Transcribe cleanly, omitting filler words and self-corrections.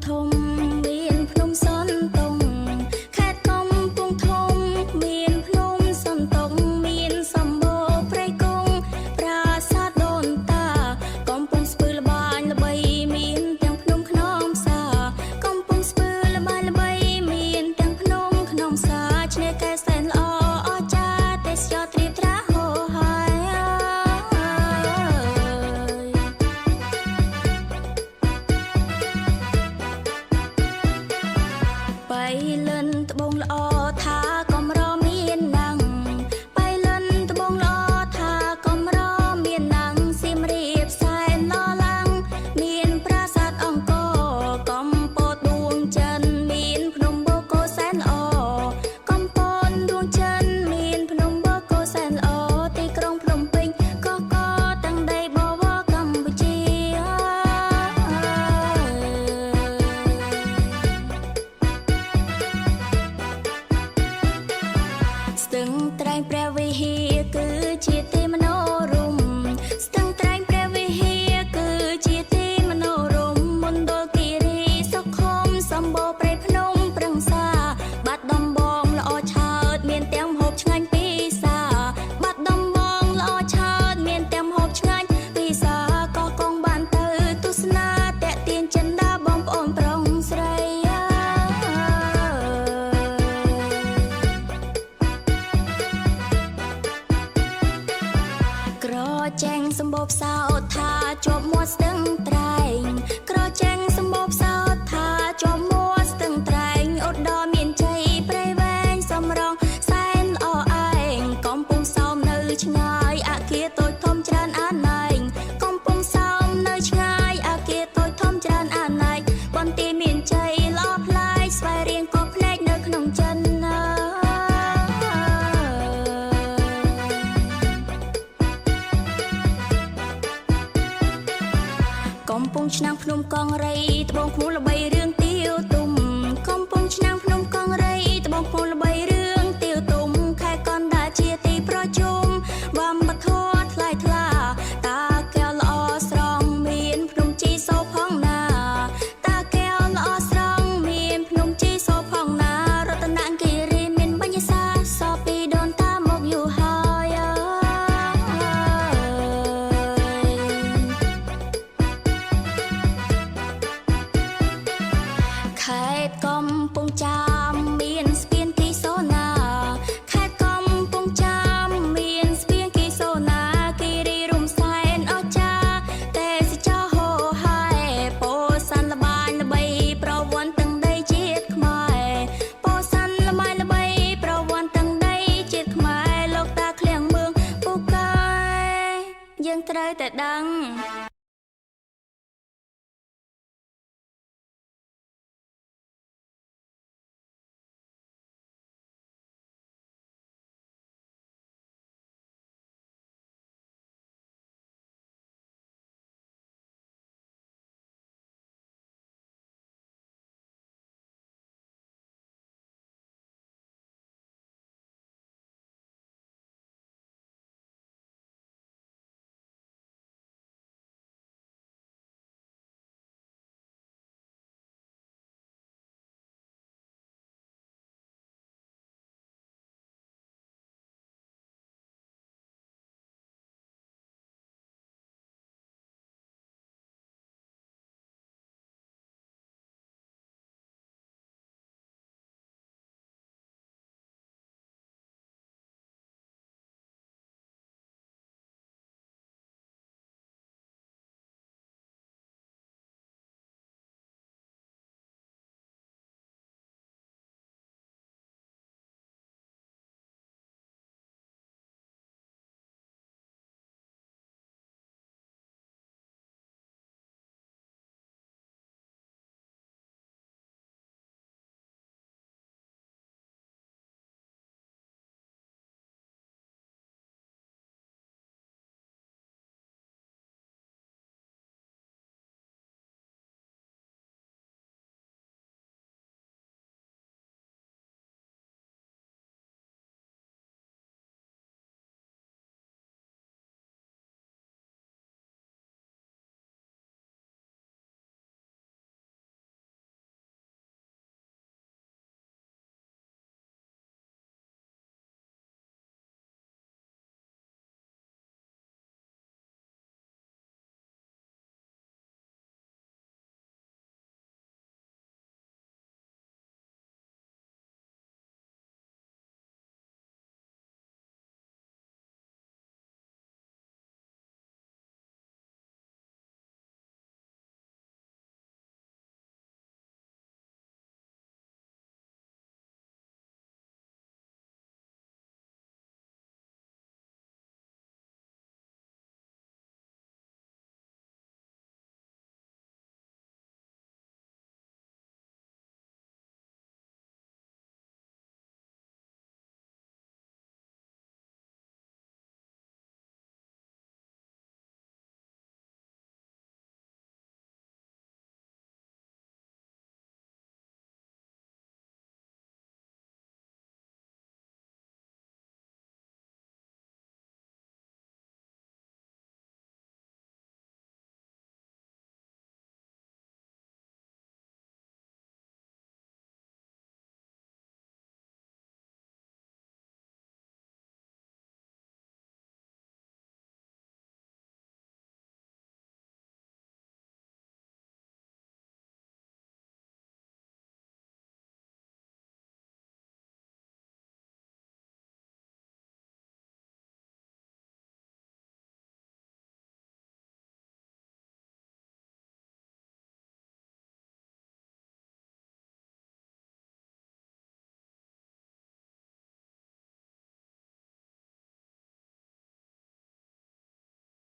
ធំមានភ្នំសនតុងខេត្តកំពង់ធំមានភ្នំសនតុងមានសម្បូរព្រៃកុងប្រាសាទដូនតាកំពង់ស្ពឺល្បាញល្បីមានទាំងភ្នំខ្នងផ្សាកំពង់ស្ពឺល្បាញល្បីមានទាំងភ្នំខ្នងផ្សាឆ្នេរកែសែនល្អអស្ចារ្យទេសចរត្រៀបត្រាហោហើយបៃលិនត្បូងល្អថាកំរមានណាំងបៃលិនត្បូងល្អថាកំរមានណាំងសៀមរាបសែនឡឡាំងមានប្រាសាទអង្គរកំពតដួងច័ន្ទមានភ្នំបូកគោសែនល្អកំពតដួងច័ន្ទមានភ្នំបូកគោសែនល្អទីក្រុងភ្នំពេញកកទាំងដីបវរកម្ពុជាស្ទឹងត្រែងព្រះវិហារគឺជាទីមនោរម្យស្ទឹងត្រែងព្រះវិហារគឺជាទីមនោរម្យមណ្ឌលគិរីសុខុមសម្បូរព្រៃភ្នំប្រឹងសាបាត់ដំបងល្អឆើតមានទាំងម្ហូបឆ្ងាញ់ពិសាបាត់ដំបងល្អឆើតមានទាំងម្ហូបឆ្ងាញ់ពិសាក៏កងបានទៅទស្សនាតាក់ទាញចិន្តាបងប្អូនប្រុងស្រីក្រចេញសម្បូរផ្សោតថាជាប់មាត់ស្ទឹងត្រែងក្រចេញសម្បូរផ្សោតថាជាប់មាត់ស្ទឹងត្រែងឧត្តរមានជ័យព្រៃវែងសំរងសែនល្អឯងកំពុងសោមនៅឆ្ងាយអគារតូចធំច្រើនអាណែងកំពុងសោមនៅឆ្ងាយអគារតូចធំច្រើនអាណែងបន្ទាយមានជ័យល្អប្លែកស្វែងរៀងក៏ប្លែកនៅក្នុងចិនណាកំពង់ឆ្នាំងភ្នំកងរៃត្បូងឃ្មោះល្បីរឿងទាវទុំកំពង់ឆ្នាំងភ្នំកងរៃត្បូងឃ្មោះល្បីរឿងទាវទុំខេត្តកណ្ដាលជាទីប្រជុំវប្បធម៌ថ្លៃថ្លាតាកែវល្អស្រង់មានភ្នំជីសូផងណាតាកែវល្អស្រង់មានភ្នំជីសូផងណារតនគិរីមានបញ្ញាសាសពីដូនតាមកយូរហើយខេត្តកំពង់ចាមមានស្ពានគីសូណាខេត្តកំពង់ចាមមានស្ពានគីសូណាគិរីរំសែនអស្ចារ្យទេសចរហោហើយពោធិ៍សាត់ល្បាញល្បីប្រវត្តិទាំងដីជាតិខ្មែរពោធិ៍សាត់ល្បាញល្បីប្រវត្តិទាំងដីជាតិខ្មែរលោកតាឃ្លាំងមឿងពូកែយើងត្រូវតែដឹង